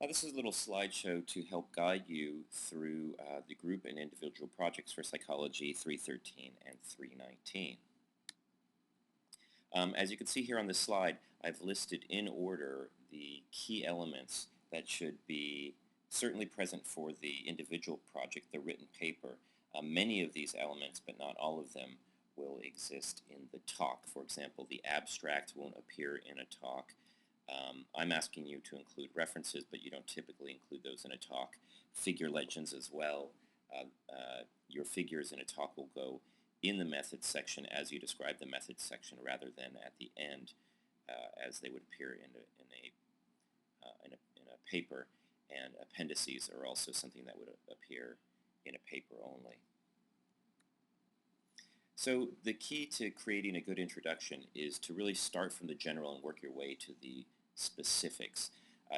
This is a little slideshow to help guide you through the group and individual projects for Psychology 313 and 319. As you can see here on this slide, I've listed in order the key elements that should be certainly present for the individual project, the written paper. Many of these elements, but not all of them, will exist in the talk. For example, the abstract won't appear in a talk. I'm asking you to include references, but you don't typically include those in a talk. Figure legends as well. Your figures in a talk will go in the methods section as you describe the methods section rather than at the end as they would appear in a paper. And appendices are also something that would appear in a paper only. So the key to creating a good introduction is to really start from the general and work your way to the specifics.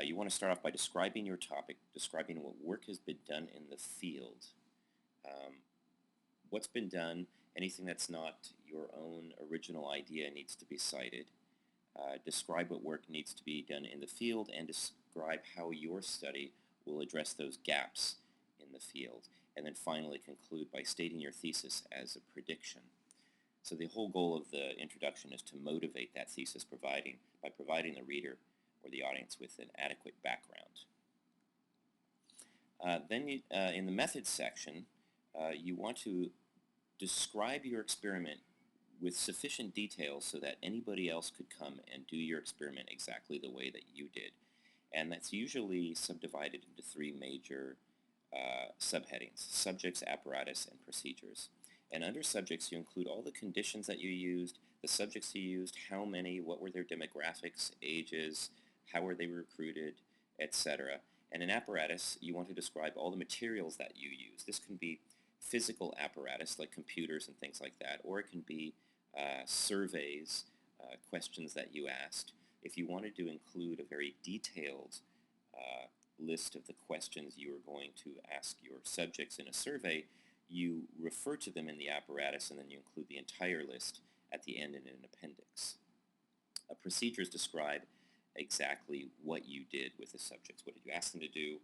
You want to start off by describing your topic, describing what work has been done in the field. What's been done, anything that's not your own original idea needs to be cited. Describe what work needs to be done in the field and describe how your study will address those gaps in the field. And then finally conclude by stating your thesis as a prediction. So the whole goal of the introduction is to motivate that thesis by providing the reader or the audience with an adequate background. In the methods section, you want to describe your experiment with sufficient detail so that anybody else could come and do your experiment exactly the way that you did. And that's usually subdivided into three major subheadings: subjects, apparatus, and procedures. And under subjects, you include all the conditions that you used, the subjects you used, how many, what were their demographics, ages, how were they recruited, etc. And in apparatus, you want to describe all the materials that you use. This can be physical apparatus like computers and things like that, or it can be surveys, questions that you asked. If you wanted to include a very detailed list of the questions you are going to ask your subjects in a survey, you refer to them in the apparatus and then you include the entire list at the end in an appendix. Procedures describe exactly what you did with the subjects. What did you ask them to do?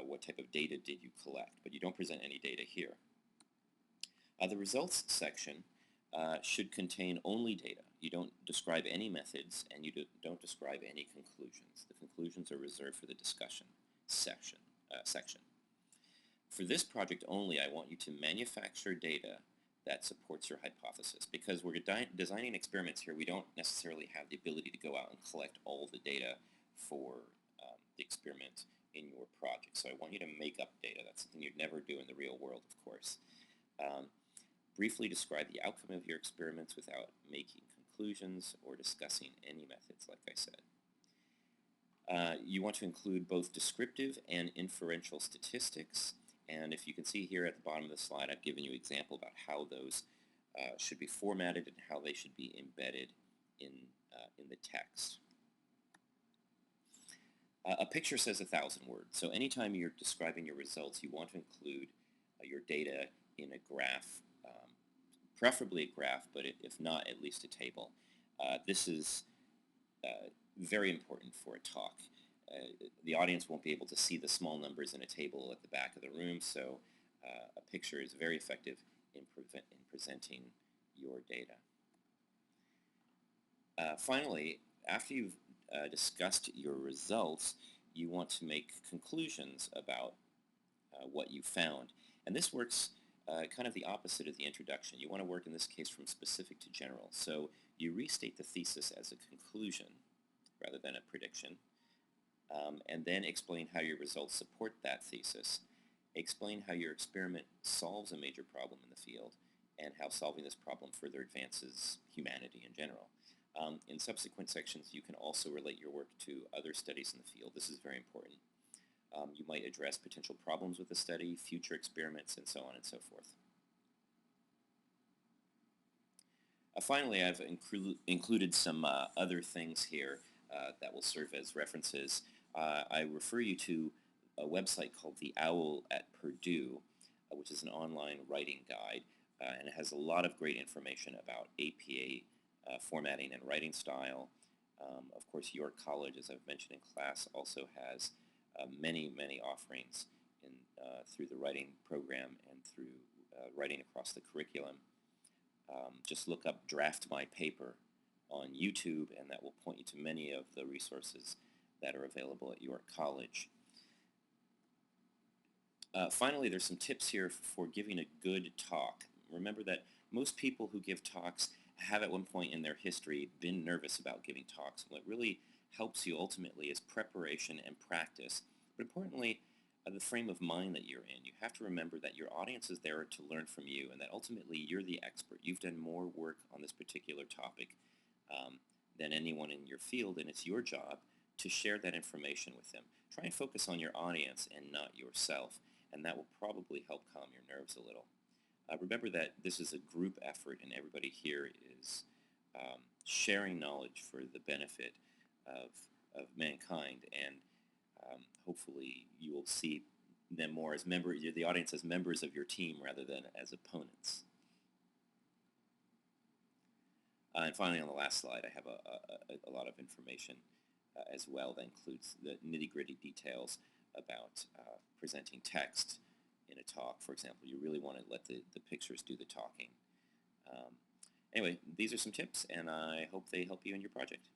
What type of data did you collect? But you don't present any data here. The results section should contain only data. You don't describe any methods and you don't describe any conclusions. The conclusions are reserved for the discussion section. For this project only, I want you to manufacture data that supports your hypothesis. Because we're designing experiments here, we don't necessarily have the ability to go out and collect all the data for the experiment in your project. So I want you to make up data. That's something you'd never do in the real world, of course. Briefly describe the outcome of your experiments without making conclusions or discussing any methods, like I said. You want to include both descriptive and inferential statistics. And if you can see here at the bottom of the slide, I've given you an example about how those should be formatted and how they should be embedded in the text. A picture says 1,000 words. So anytime you're describing your results, you want to include your data in a graph, preferably a graph, but if not, at least a table. This is very important for a talk. The audience won't be able to see the small numbers in a table at the back of the room, so a picture is very effective in presenting your data. Finally, after you've discussed your results, you want to make conclusions about what you found. And this works kind of the opposite of the introduction. You want to work, in this case, from specific to general. So you restate the thesis as a conclusion rather than a prediction, and then explain how your results support that thesis. Explain how your experiment solves a major problem in the field and how solving this problem further advances humanity in general. In subsequent sections, you can also relate your work to other studies in the field. This is very important. You might address potential problems with the study, future experiments, and so on and so forth. Finally, I've included some other things here that will serve as references. I refer you to a website called The Owl at Purdue, which is an online writing guide, and it has a lot of great information about APA formatting and writing style. Of course, York College, as I've mentioned in class, also has many offerings in, through the writing program and through writing across the curriculum. Just look up Draft My Paper on YouTube, and that will point you to many of the resources that are available at York College. Finally, there's some tips here for giving a good talk. Remember that most people who give talks have at one point in their history been nervous about giving talks. What really helps you ultimately is preparation and practice, but importantly, the frame of mind that you're in. You have to remember that your audience is there to learn from you, and that ultimately you're the expert. You've done more work on this particular topic than anyone in your field, and it's your job to share that information with them. Try and focus on your audience and not yourself, and that will probably help calm your nerves a little. Remember that this is a group effort, and everybody here is sharing knowledge for the benefit of mankind, and hopefully you will see them more as the audience as members of your team rather than as opponents. And finally, on the last slide, I have a lot of information as well that includes the nitty-gritty details about presenting text in a talk. For example, you really want to let the pictures do the talking. Anyway, these are some tips, and I hope they help you in your project.